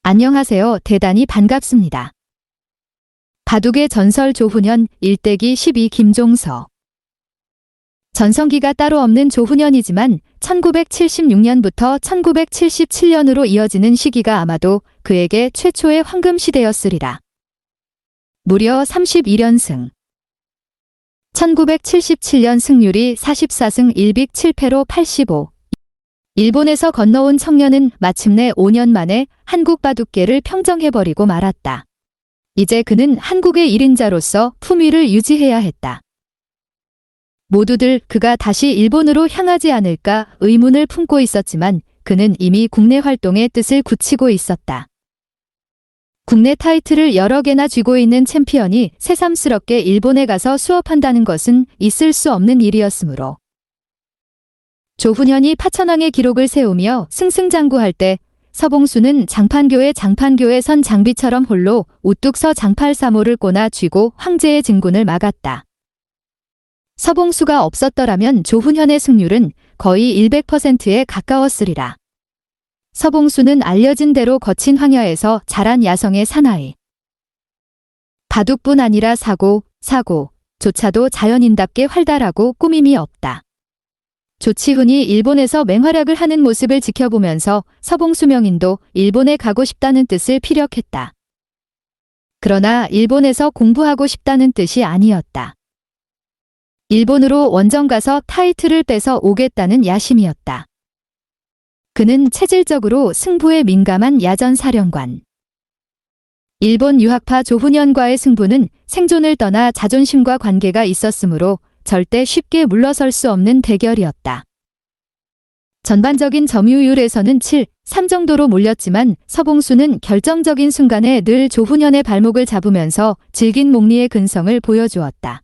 안녕하세요. 대단히 반갑습니다. 바둑의 전설 조훈현, 일대기 12 김종서. 전성기가 따로 없는 조훈현이지만 1976년부터 1977년으로 이어지는 시기가 아마도 그에게 최초의 황금 시대였으리라. 무려 31연승. 1977년 승률이 44승 1빅 7패로 85. 일본에서 건너온 청년은 마침내 5년 만에 한국 바둑계를 평정해버리고 말았다. 이제 그는 한국의 1인자로서 품위를 유지해야 했다. 모두들 그가 다시 일본으로 향하지 않을까 의문을 품고 있었지만 그는 이미 국내 활동의 뜻을 굳히고 있었다. 국내 타이틀을 여러 개나 쥐고 있는 챔피언이 새삼스럽게 일본에 가서 수업한다는 것은 있을 수 없는 일이었으므로 조훈현이 파천왕의 기록을 세우며 승승장구할 때 서봉수는 장판교의 선 장비처럼 홀로 우뚝 서 장팔 3호를 꼬나 쥐고 황제의 진군을 막았다. 서봉수가 없었더라면 조훈현의 승률은 거의 100%에 가까웠으리라. 서봉수는 알려진 대로 거친 황야에서 자란 야성의 사나이. 바둑뿐 아니라 사고조차도 자연인답게 활달하고 꾸밈이 없다. 조치훈이 일본에서 맹활약을 하는 모습을 지켜보면서 서봉수 명인도 일본에 가고 싶다는 뜻을 피력했다. 그러나 일본에서 공부하고 싶다는 뜻이 아니었다. 일본으로 원정 가서 타이틀을 뺏어 오겠다는 야심이었다. 그는 체질적으로 승부에 민감한 야전사령관. 일본 유학파 조훈현과의 승부는 생존을 떠나 자존심과 관계가 있었으므로 절대 쉽게 물러설 수 없는 대결이었다. 전반적인 점유율에서는 7-3 정도로 몰렸지만 서봉수는 결정적인 순간에 늘 조훈현의 발목을 잡으면서 질긴 목리의 근성을 보여주었다.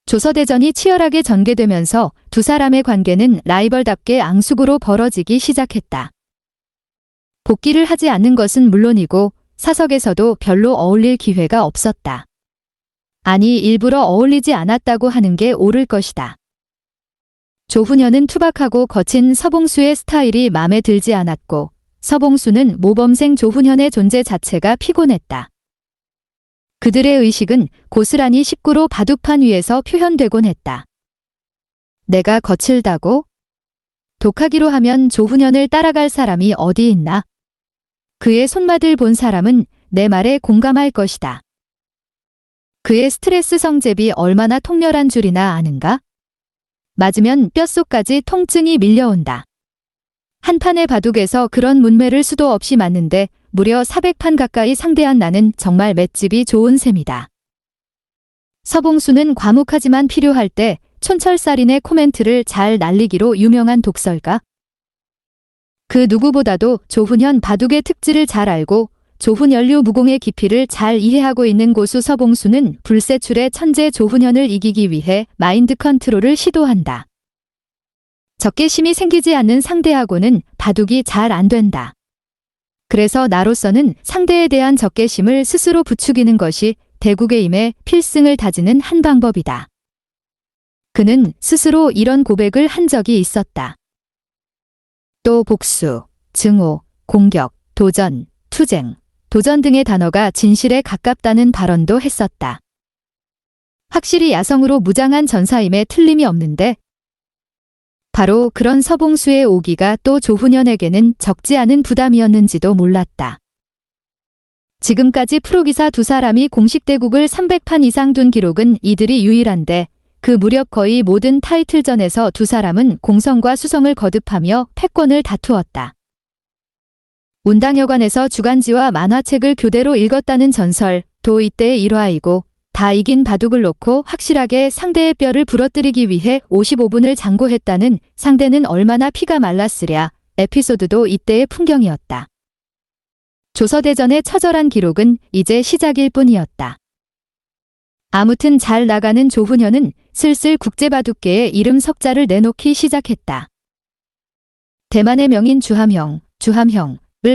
조서대전이 치열하게 전개되면서 두 사람의 관계는 라이벌답게 앙숙으로 벌어지기 시작했다. 복귀를 하지 않는 것은 물론이고 사석에서도 별로 어울릴 기회가 없었다. 아니, 일부러 어울리지 않았다고 하는 게 옳을 것이다. 조훈현은 투박하고 거친 서봉수의 스타일이 마음에 들지 않았고 서봉수는 모범생 조훈현의 존재 자체가 피곤했다. 그들의 의식은 고스란히 식구로 바둑판 위에서 표현되곤 했다. 내가 거칠다고? 독하기로 하면 조훈현을 따라갈 사람이 어디 있나? 그의 손맛을 본 사람은 내 말에 공감할 것이다. 그의 스트레스 성잽이 얼마나 통렬한 줄이나 아는가? 맞으면 뼛속까지 통증이 밀려온다. 한 판의 바둑에서 그런 문매를 수도 없이 맞는데 무려 400판 가까이 상대한 나는 정말 맷집이 좋은 셈이다. 서봉수는 과묵하지만 필요할 때 촌철살인의 코멘트를 잘 날리기로 유명한 독설가. 그 누구보다도 조훈현 바둑의 특질을 잘 알고 조훈연류 무공의 깊이를 잘 이해하고 있는 고수 서봉수는 불세출의 천재 조훈현을 이기기 위해 마인드 컨트롤을 시도한다. 적개심이 생기지 않는 상대하고는 바둑이 잘 안 된다. 그래서 나로서는 상대에 대한 적개심을 스스로 부추기는 것이 대국에 임해 필승을 다지는 한 방법이다. 그는 스스로 이런 고백을 한 적이 있었다. 또 복수, 증오, 공격, 도전, 투쟁, 도전 등의 단어가 진실에 가깝다는 발언도 했었다. 확실히 야성으로 무장한 전사임에 틀림이 없는데 바로 그런 서봉수의 오기가 또 조훈현에게는 적지 않은 부담이었는지도 몰랐다. 지금까지 프로기사 두 사람이 공식 대국을 300판 이상 둔 기록은 이들이 유일한데 그 무렵 거의 모든 타이틀전에서 두 사람은 공성과 수성을 거듭하며 패권을 다투었다. 운당여관에서 주간지와 만화책을 교대로 읽었다는 전설도 이때의 일화이고 다 이긴 바둑을 놓고 확실하게 상대의 뼈를 부러뜨리기 위해 55분을 장고했다는 상대는 얼마나 피가 말랐으랴 에피소드도 이때의 풍경이었다. 조서대전의 처절한 기록은 이제 시작일 뿐이었다. 아무튼 잘 나가는 조훈현은 슬슬 국제바둑계에 이름 석자를 내놓기 시작했다. 대만의 명인 주함형을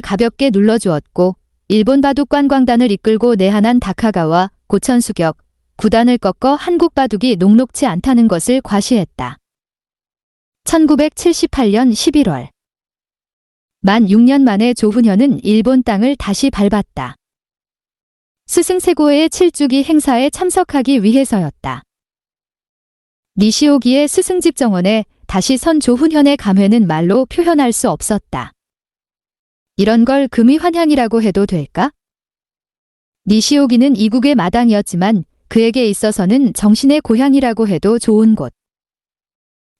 가볍게 눌러주었고 일본 바둑 관광단을 이끌고 내한한 다카가와 고천수격, 구단을 꺾어 한국 바둑이 녹록치 않다는 것을 과시했다. 1978년 11월 만 6년 만에 조훈현은 일본 땅을 다시 밟았다. 스승 세고의 7주기 행사에 참석하기 위해서였다. 니시오기의 스승집 정원에 다시 선 조훈현의 감회는 말로 표현할 수 없었다. 이런 걸 금이 환향이라고 해도 될까? 니시오기는 이국의 마당이었지만 그에게 있어서는 정신의 고향이라고 해도 좋은 곳.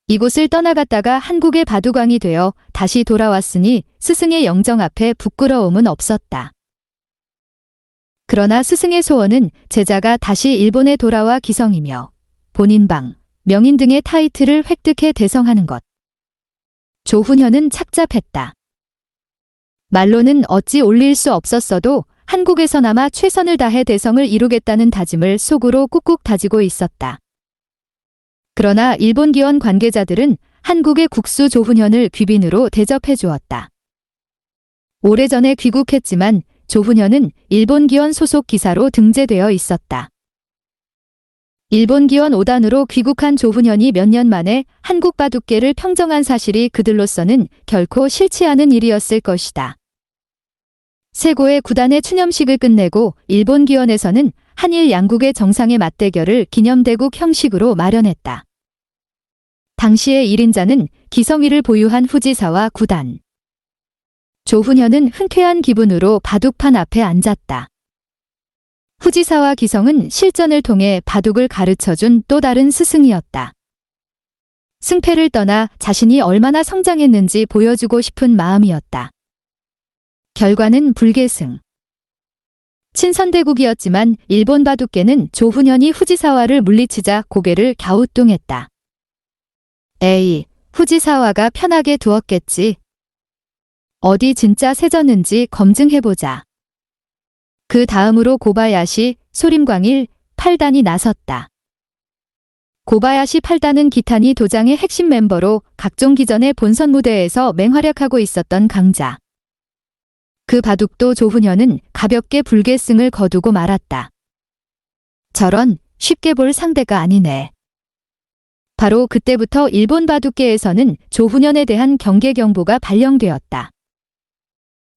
이곳을 떠나갔다가 한국의 바둑왕이 되어 다시 돌아왔으니 스승의 영정 앞에 부끄러움은 없었다. 그러나 스승의 소원은 제자가 다시 일본에 돌아와 기성이며 본인방, 명인 등의 타이틀을 획득해 대성하는 것. 조훈현은 착잡했다. 말로는 어찌 올릴 수 없었어도 한국에서나마 최선을 다해 대성을 이루겠다는 다짐을 속으로 꾹꾹 다지고 있었다. 그러나 일본 기원 관계자들은 한국의 국수 조훈현을 귀빈으로 대접해 주었다. 오래전에 귀국했지만 조훈현은 일본 기원 소속 기사로 등재되어 있었다. 일본 기원 5단으로 귀국한 조훈현이 몇 년 만에 한국 바둑계를 평정한 사실이 그들로서는 결코 싫지 않은 일이었을 것이다. 세고의 9단의 추념식을 끝내고 일본 기원에서는 한일 양국의 정상의 맞대결을 기념대국 형식으로 마련했다. 당시의 1인자는 기성위를 보유한 후지사와 9단. 조훈현은 흔쾌한 기분으로 바둑판 앞에 앉았다. 후지사와 기성은 실전을 통해 바둑을 가르쳐준 또 다른 스승이었다. 승패를 떠나 자신이 얼마나 성장했는지 보여주고 싶은 마음이었다. 결과는 불계승. 친선대국이었지만 일본 바둑계는 조훈현이 후지사와를 물리치자 고개를 갸우뚱했다. 에이, 후지사와가 편하게 두었겠지. 어디 진짜 세졌는지 검증해보자. 그 다음으로 고바야시, 소림광일, 8단이 나섰다. 고바야시 8단은 기타니 도장의 핵심 멤버로 각종 기전의 본선 무대에서 맹활약하고 있었던 강자. 그 바둑도 조훈현은 가볍게 불계승을 거두고 말았다. 저런, 쉽게 볼 상대가 아니네. 바로 그때부터 일본 바둑계에서는 조훈현에 대한 경계 경보가 발령되었다.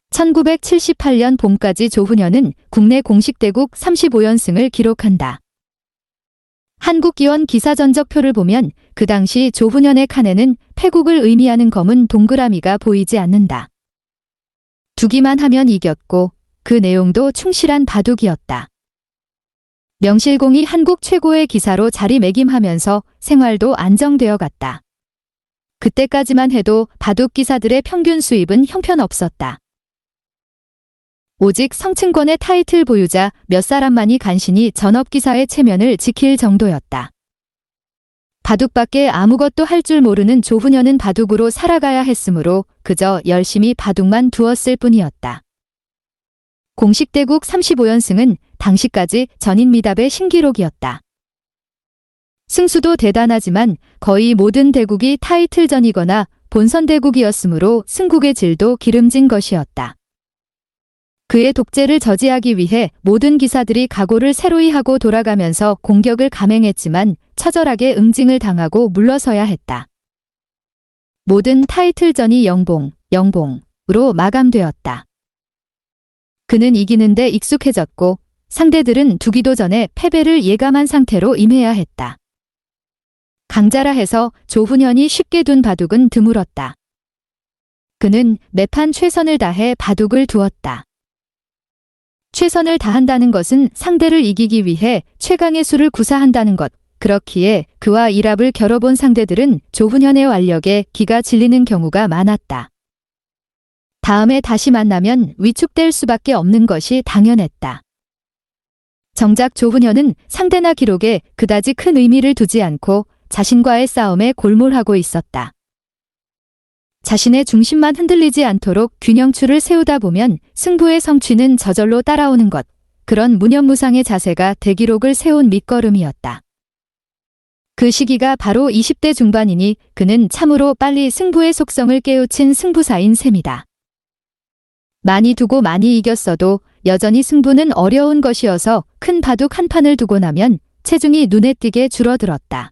1978년 봄까지 조훈현은 국내 공식 대국 35연승을 기록한다. 한국기원 기사 전적표를 보면 그 당시 조훈현의 칸에는 패국을 의미하는 검은 동그라미가 보이지 않는다. 두기만 하면 이겼고 그 내용도 충실한 바둑이었다. 명실공히 한국 최고의 기사로 자리매김하면서 생활도 안정되어 갔다. 그때까지만 해도 바둑 기사들의 평균 수입은 형편없었다. 오직 성층권의 타이틀 보유자 몇 사람만이 간신히 전업기사의 체면을 지킬 정도였다. 바둑밖에 아무것도 할 줄 모르는 조훈현은 바둑으로 살아가야 했으므로 그저 열심히 바둑만 두었을 뿐이었다. 공식 대국 35연승은 당시까지 전인미답의 신기록이었다. 승수도 대단하지만 거의 모든 대국이 타이틀전이거나 본선 대국이었으므로 승국의 질도 기름진 것이었다. 그의 독재를 저지하기 위해 모든 기사들이 각오를 새로이 하고 돌아가면서 공격을 감행했지만 처절하게 응징을 당하고 물러서야 했다. 모든 타이틀전이 영봉으로 마감되었다. 그는 이기는데 익숙해졌고 상대들은 두기도 전에 패배를 예감한 상태로 임해야 했다. 강자라 해서 조훈현이 쉽게 둔 바둑은 드물었다. 그는 매판 최선을 다해 바둑을 두었다. 최선을 다한다는 것은 상대를 이기기 위해 최강의 수를 구사한다는 것. 그렇기에 그와 일합을 겨뤄본 상대들은 조훈현의 완력에 기가 질리는 경우가 많았다. 다음에 다시 만나면 위축될 수밖에 없는 것이 당연했다. 정작 조훈현은 상대나 기록에 그다지 큰 의미를 두지 않고 자신과의 싸움에 골몰하고 있었다. 자신의 중심만 흔들리지 않도록 균형추를 세우다 보면 승부의 성취는 저절로 따라오는 것. 그런 무념무상의 자세가 대기록을 세운 밑거름이었다. 그 시기가 바로 20대 중반이니 그는 참으로 빨리 승부의 속성을 깨우친 승부사인 셈이다. 많이 두고 많이 이겼어도 여전히 승부는 어려운 것이어서 큰 바둑 한 판을 두고 나면 체중이 눈에 띄게 줄어들었다.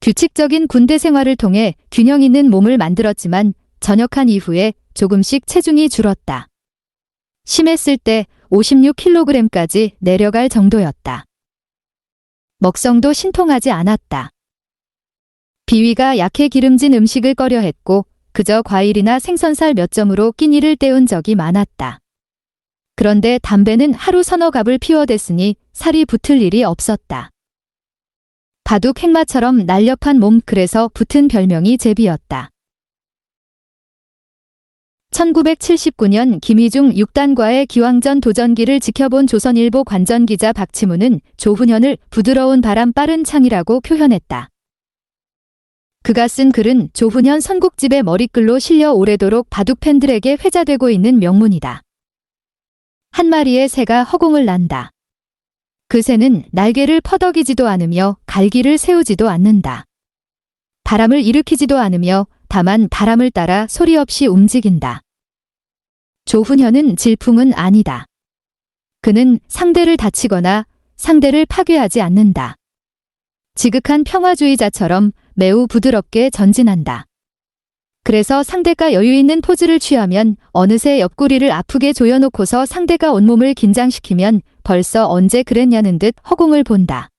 규칙적인 군대 생활을 통해 균형 있는 몸을 만들었지만 전역한 이후에 조금씩 체중이 줄었다. 심했을 때 56kg까지 내려갈 정도였다. 먹성도 신통하지 않았다. 비위가 약해 기름진 음식을 꺼려 했고 그저 과일이나 생선살 몇 점으로 끼니를 때운 적이 많았다. 그런데 담배는 하루 서너 갑을 피워댔으니 살이 붙을 일이 없었다. 바둑 행마처럼 날렵한 몸, 그래서 붙은 별명이 제비였다. 1979년 김희중 6단과의 기왕전 도전기를 지켜본 조선일보 관전기자 박치무는 조훈현을 부드러운 바람 빠른 창이라고 표현했다. 그가 쓴 글은 조훈현 선곡집의 머리글로 실려 오래도록 바둑 팬들에게 회자되고 있는 명문이다. 한 마리의 새가 허공을 난다. 그 새는 날개를 퍼덕이지도 않으며 갈기를 세우지도 않는다. 바람을 일으키지도 않으며 다만 바람을 따라 소리 없이 움직인다. 조훈현은 질풍은 아니다. 그는 상대를 다치거나 상대를 파괴하지 않는다. 지극한 평화주의자처럼 매우 부드럽게 전진한다. 그래서 상대가 여유 있는 포즈를 취하면 어느새 옆구리를 아프게 조여놓고서 상대가 온몸을 긴장시키면 벌써 언제 그랬냐는 듯 허공을 본다.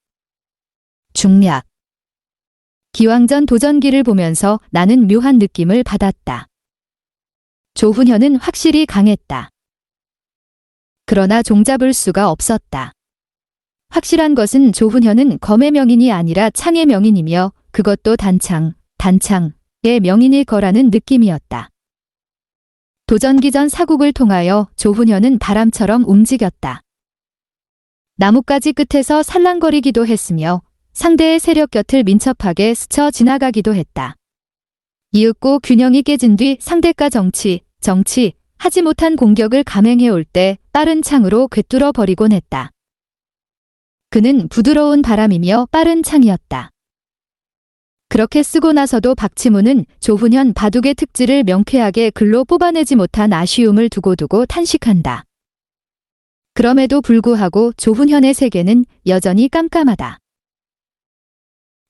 중략. 기왕전 도전기를 보면서 나는 묘한 느낌을 받았다. 조훈현은 확실히 강했다. 그러나 종잡을 수가 없었다. 확실한 것은 조훈현은 검의 명인이 아니라 창의 명인이며 그것도 단창의 명인일 거라는 느낌이었다. 도전기 전 사국을 통하여 조훈현은 바람처럼 움직였다. 나뭇가지 끝에서 살랑거리기도 했으며 상대의 세력 곁을 민첩하게 스쳐 지나가기도 했다. 이윽고 균형이 깨진 뒤 상대가 하지 못한 공격을 감행해올 때 빠른 창으로 꿰뚫어 버리곤 했다. 그는 부드러운 바람이며 빠른 창이었다. 그렇게 쓰고 나서도 박치무는 조훈현 바둑의 특질을 명쾌하게 글로 뽑아내지 못한 아쉬움을 두고두고 탄식한다. 그럼에도 불구하고 조훈현의 세계는 여전히 깜깜하다.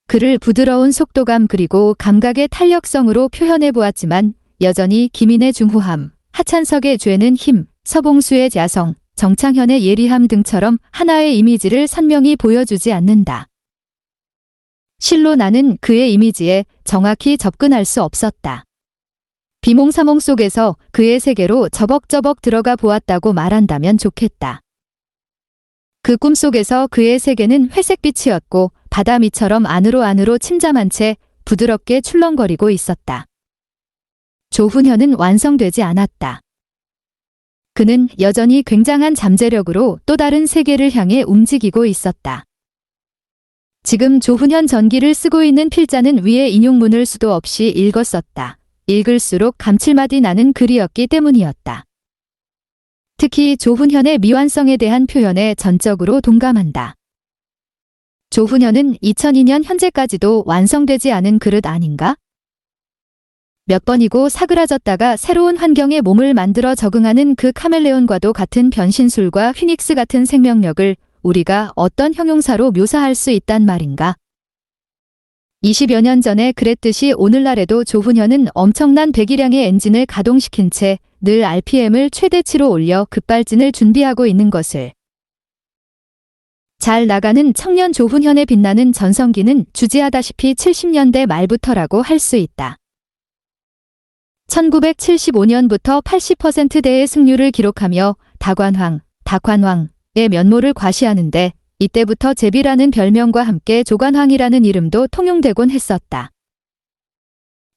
그를 부드러운 속도감 그리고 감각의 탄력성으로 표현해 보았지만 여전히 김인의 중후함, 하찬석의 죄는 힘, 서봉수의 자성, 정창현의 예리함 등처럼 하나의 이미지를 선명히 보여주지 않는다. 실로 나는 그의 이미지에 정확히 접근할 수 없었다. 비몽사몽 속에서 그의 세계로 저벅저벅 들어가 보았다고 말한다면 좋겠다. 그 꿈속에서 그의 세계는 회색빛이었고 바다미처럼 안으로 침잠한 채 부드럽게 출렁거리고 있었다. 조훈현은 완성되지 않았다. 그는 여전히 굉장한 잠재력으로 또 다른 세계를 향해 움직이고 있었다. 지금 조훈현 전기를 쓰고 있는 필자는 위의 인용문을 수도 없이 읽었었다. 읽을수록 감칠맛이 나는 글이었기 때문이었다. 특히 조훈현의 미완성에 대한 표현에 전적으로 동감한다. 조훈현은 2002년 현재까지도 완성되지 않은 그릇 아닌가? 몇 번이고 사그라졌다가 새로운 환경에 몸을 만들어 적응하는 그 카멜레온과도 같은 변신술과 휘닉스 같은 생명력을 우리가 어떤 형용사로 묘사할 수 있단 말인가? 20여 년 전에 그랬듯이 오늘날에도 조훈현은 엄청난 배기량의 엔진을 가동시킨 채 늘 RPM을 최대치로 올려 급발진을 준비하고 있는 것을. 잘 나가는 청년 조훈현의 빛나는 전성기는 주지하다시피 70년대 말부터라고 할 수 있다. 1975년부터 80%대의 승률을 기록하며 닭관왕의 면모를 과시하는데 이때부터 제비라는 별명과 함께 조관왕이라는 이름도 통용되곤 했었다.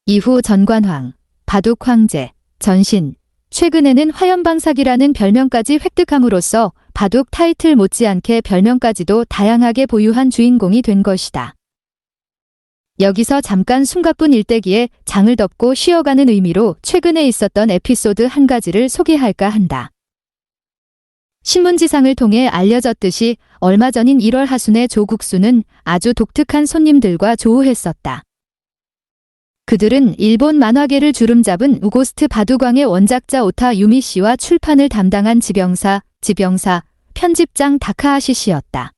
이후 전관왕, 바둑황제, 전신, 최근에는 화염방사기라는 별명까지 획득함으로써 바둑 타이틀 못지않게 별명까지도 다양하게 보유한 주인공이 된 것이다. 여기서 잠깐 숨가쁜 일대기에 장을 덮고 쉬어가는 의미로 최근에 있었던 에피소드 한 가지를 소개할까 한다. 신문지상을 통해 알려졌듯이 얼마 전인 1월 하순에 조국수는 아주 독특한 손님들과 조우했었다. 그들은 일본 만화계를 주름잡은 우고스트 바둑왕의 원작자 오타 유미 씨와 출판을 담당한 지병사, 편집장 다카하시 씨였다.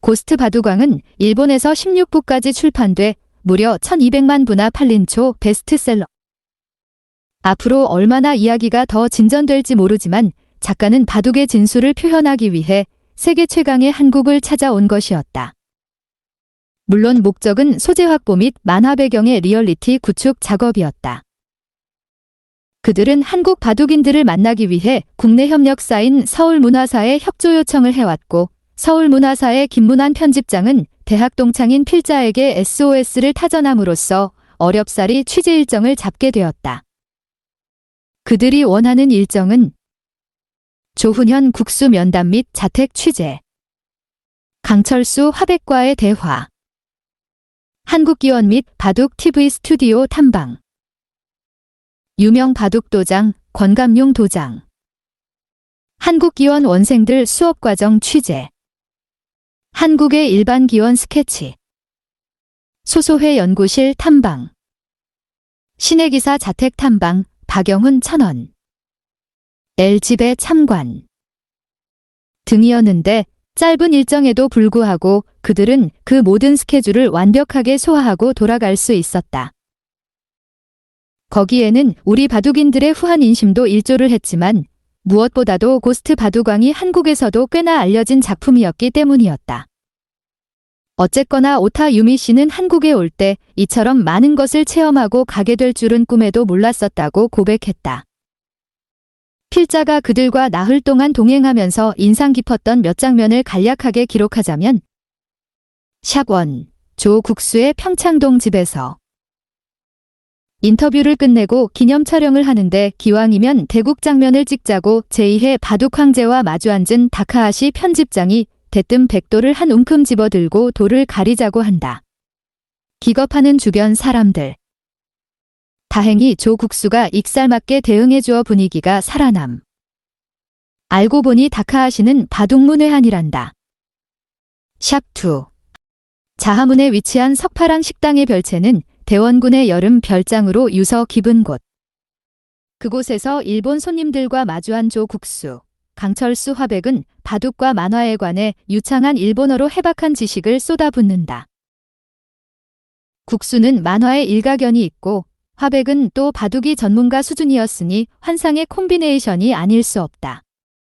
고스트 바둑왕은 일본에서 16부까지 출판돼 무려 1200만 부나 팔린 초 베스트셀러. 앞으로 얼마나 이야기가 더 진전될지 모르지만 작가는 바둑의 진수를 표현하기 위해 세계 최강의 한국을 찾아온 것이었다. 물론 목적은 소재 확보 및 만화 배경의 리얼리티 구축 작업이었다. 그들은 한국 바둑인들을 만나기 위해 국내 협력사인 서울문화사에 협조 요청을 해왔고 서울문화사의 김문환 편집장은 대학 동창인 필자에게 SOS를 타전함으로써 어렵사리 취재 일정을 잡게 되었다. 그들이 원하는 일정은 조훈현 국수 면담 및 자택 취재, 강철수 화백과의 대화, 한국기원 및 바둑 TV 스튜디오 탐방, 유명 바둑도장 권감용 도장, 한국기원 원생들 수업과정 취재, 한국의 일반 기원 스케치, 소소회 연구실 탐방, 신혜기사 자택 탐방 박영훈 천원, L집의 참관 등이었는데 짧은 일정에도 불구하고 그들은 그 모든 스케줄을 완벽하게 소화하고 돌아갈 수 있었다. 거기에는 우리 바둑인들의 후한 인심도 일조를 했지만 무엇보다도 고스트 바둑왕이 한국에서도 꽤나 알려진 작품이었기 때문이었다. 어쨌거나 오타 유미 씨는 한국에 올 때 이처럼 많은 것을 체험하고 가게 될 줄은 꿈에도 몰랐었다고 고백했다. 필자가 그들과 나흘 동안 동행하면서 인상 깊었던 몇 장면을 간략하게 기록하자면 샵1. 조 국수의 평창동 집에서 인터뷰를 끝내고 기념 촬영을 하는데 기왕이면 대국 장면을 찍자고 제2회 바둑 황제와 마주 앉은 다카하시 편집장이 대뜸 백도를 한 움큼 집어들고 돌을 가리자고 한다. 기겁하는 주변 사람들. 다행히 조 국수가 익살맞게 대응해주어 분위기가 살아남. 알고 보니 다카하시는 바둑문외한이란다. 샵2. 자하문에 위치한 석파랑 식당의 별채는 대원군의 여름 별장으로 유서 깊은 곳. 그곳에서 일본 손님들과 마주한 조 국수, 강철수 화백은 바둑과 만화에 관해 유창한 일본어로 해박한 지식을 쏟아붓는다. 국수는 만화에 일가견이 있고 화백은 또 바둑이 전문가 수준이었으니 환상의 콤비네이션이 아닐 수 없다.